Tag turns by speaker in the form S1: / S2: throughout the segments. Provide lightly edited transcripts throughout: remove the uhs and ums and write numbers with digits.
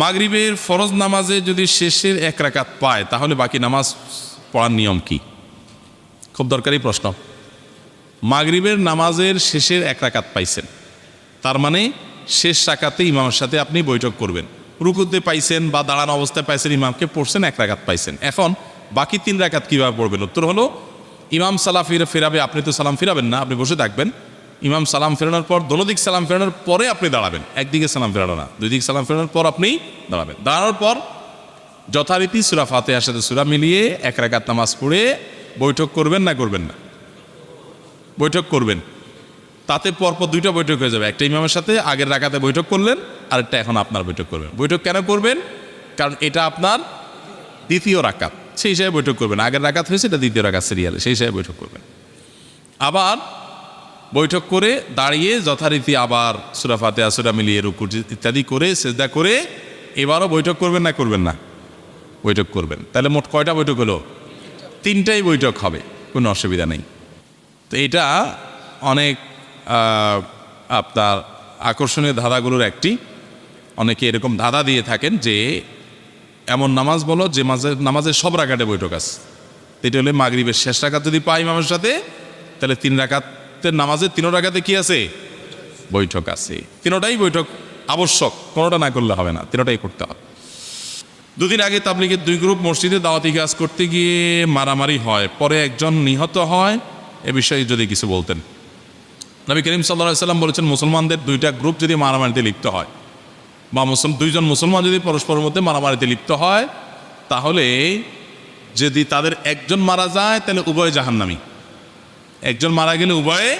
S1: মাগরিবের ফরজ নামাজে যদি শেষের এক রাকাত পায় তাহলে বাকি নামাজ পড়ার নিয়ম কি? খুব দরকারি প্রশ্ন। মাগরিবের নামাজের শেষের এক রাকাত পাইছেন, তার মানে শেষ রাকাতে ইমামের সাথে আপনি বৈঠক করবেন। রুকুতে পাইছেন বা দাঁড়ানো অবস্থায় পাইছেন, ইমামকে পড়ছেন, এক রাকাত পাইছেন। এখন বাকি 3 রাকাত কীভাবে পড়বেন? উত্তর হলো, ইমাম সালাম ফেরাবে, আপনি তো সালাম ফেরাবেন না, আপনি বসে থাকবেন। ইমাম সালাম ফেরানোর পর দোনোদিক সালাম ফেরানোর পরে আপনি দাঁড়াবেন। একদিকে সালাম ফেরানো না, 2 দিক সালাম ফেরানোর পর আপনি দাঁড়াবেন। দাঁড়ানোর পর যথারীতি সূরা ফাতিহার সাথে সূরা মিলিয়ে এক রাকাত নামাজ পড়ে বৈঠক করবেন না করবেন না? বৈঠক করবেন। তাতে পরপর 2টা বৈঠক হয়ে যাবে। একটা ইমামের সাথে আগের রাকাতে বৈঠক করলেন, আরেকটা এখন আপনার বৈঠক করবেন। বৈঠক কেন করবেন? কারণ এটা আপনার দ্বিতীয় রাকাত, সেই হিসাবে বৈঠক করবেন। আগের রাকাত হয়েছে, এটা দ্বিতীয় রাকাত সিরিয়ালে, সেই হিসাবে বৈঠক করবেন। আবার বৈঠক করে দাঁড়িয়ে যথারীতি আবার সূরা ফাতিহা সূরা মিলিয়ে রুকু ইত্যাদি করে সিজদা করে এবারও বৈঠক করবেন না করবেন না? বৈঠক করবেন। তাহলে মোট কয়টা বৈঠক হলো? 3টাই বৈঠক হবে, কোনো অসুবিধা নেই। তো এটা অনেক আপনার আকর্ষণীয় ধাঁধাগুলোর একটি। অনেকে এরকম ধাঁধা দিয়ে থাকেন যে এমন নামাজ বলো যে নামাজের সব রাকাতে বৈঠক আছে। এটা হলে মাগরিবের শেষ রাকাত যদি পাই ইমামের সাথে, তাহলে 3 রাকাতের নামাজের 3 রাকাতে কি আছে? বৈঠক আছে। 3টাই বৈঠক আবশ্যক, কোনোটা না করলে হবে না, 3টাই করতে হবে। 2 দিন আগে তাবলীগের 2 গ্রুপ মসজিদে দাওয়াতি কাজ করতে গিয়ে মারামারি হয়, পরে একজন নিহত হয়, এ বিষয়ে যদি কিছু বলতেন। নবী করিম সাল্লাল্লাহু আলাইহি ওয়াসাল্লাম বলেছেন, মুসলমানদের 2টা গ্রুপ যদি মারামারিতে লিপ্ত হয় বা 2 জন মুসলমান যদি পরস্পরের মধ্যে মারামারিতে লিপ্ত হয়, তাহলে যদি তাদের একজন মারা যায় তাহলে উভয় জাহান্নামী। একজন মারা গেলে উভয়ে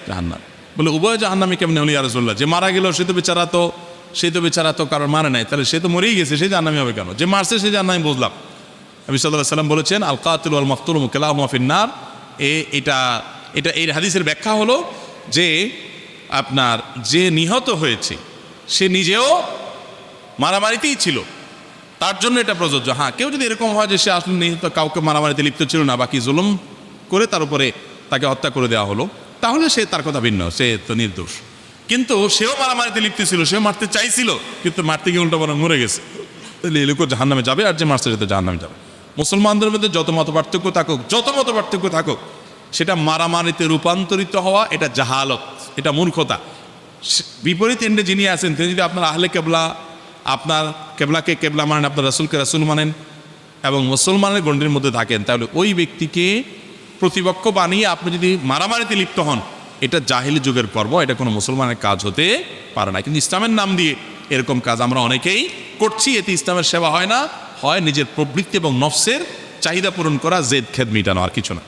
S1: জাহান্নামী। বলে উভয় জাহান্নামী কেমনে হলো ইয়া রাসূলুল্লাহ? যে মারা গেল সে তো বেচারা তো কারণ মারে নাই, তাহলে সে তো মরেই গেছে, সে জাহান্নামী হবে কেন? যে মারছে সে জাহান্নামী, বুঝলাম। নবী সাল্লাল্লাহু আলাইহি ওয়াসাল্লাম বলেছেন, আল কাতিল ওয়াল মাকতুল কিলাহুমা ফিন্নার। এটা এই হাদিসের ব্যাখ্যা হলো যে আপনার যে নিহত হয়েছে সে নিজেও মারামারিতেই ছিল, তার জন্য এটা প্রযোজ্য। হ্যাঁ, কেউ যদি এরকম হয় যে সে আসলে নিহত, কাউকে মারামারিতে লিপ্ত ছিল না, বাকি জুলুম করে তার উপরে তাকে হত্যা করে দেওয়া হলো, তাহলে সে তার কথা ভিন্ন, সে তো নির্দোষ। কিন্তু সেও মারামারিতে লিপ্ত ছিল, সেও মারতে চাইছিল, কিন্তু মারতে গিয়ে উল্টো বরং মরে গেছে, তাহলে এই লোক জাহান্নামে যাবে, আর যে মারছে সে তো জাহান্নামে যাবে। মুসলমানদের মধ্যে যত মত পার্থক্য থাকুক, সেটা মারামারিতে রূপান্তরিত হওয়া এটা জাহালত, এটা মূর্খতা। বিপরীত এন্ডে যিনি আছেন তিনি যদি আপনার আহলে কেবলা, আপনার কেবলাকে কেবলা মানেন, আপনার রাসূলকে রাসূল মানেন এবং মুসলমানের গণ্ডির মধ্যে থাকেন, তাহলে ওই ব্যক্তিকে প্রতিপক্ষ বানিয়ে আপনি যদি মারামারিতে লিপ্ত হন, এটা জাহিলি যুগের কর্ম, এটা কোনো মুসলমানের কাজ হতে পারে না। কিন্তু ইসলামের নাম দিয়ে এরকম কাজ আমরা অনেকেই করছি, এতে ইসলামের সেবা হয় না, হয় নিজের প্রবৃত্তি এবং নফসের চাহিদা পূরণ করা, জেদ খেদ মিটানো, আর কিছু না।